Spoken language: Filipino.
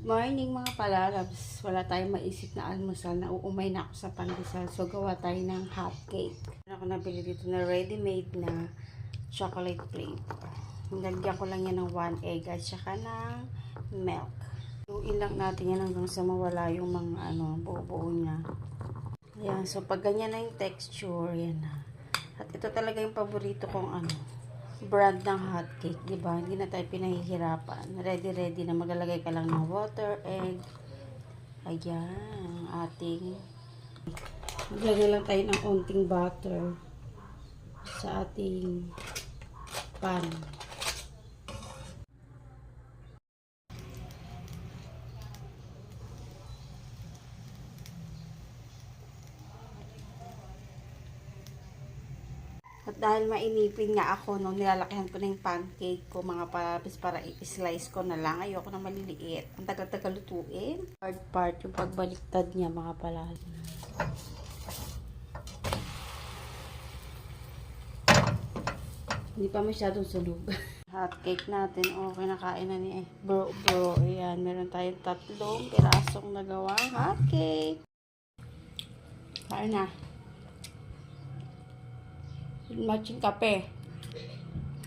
Morning mga palalabs. Wala tayong maisip na almusal. Nauumay na ako sa pandesal. So, gawa tayo ng hot cake. Ako nabili dito na ready-made na chocolate flavor. Nilagyan ko lang yan ng 1 egg at saka ng milk. Luin lang natin yan hanggang sa mawala yung mga buo-buo niya. Ayan. So, pag ganyan na yung texture, yan na. At ito talaga yung paborito kong brand ng hot cake, di ba? Hindi na tayo pinahihirapan. Ready na, maglalagay ka lang ng water, egg. Ayan, ating maglagay lang tayo ng onting butter sa ating pan. At dahil mainipin nga ako nung nilalakihan ko na yung pancake ko, mga palapis, para i-slice ko na lang. Ayoko na maliliit. Ang tagal-tagal lutuin. Hard part, yung pagbaliktad niya, mga palapis. Hindi pa masyadong sunog. Hot cake natin. Okay, nakain na ni bro. Ayan, meron tayong 3 pirasong nagawang hot cake. Kain na. Matching kape.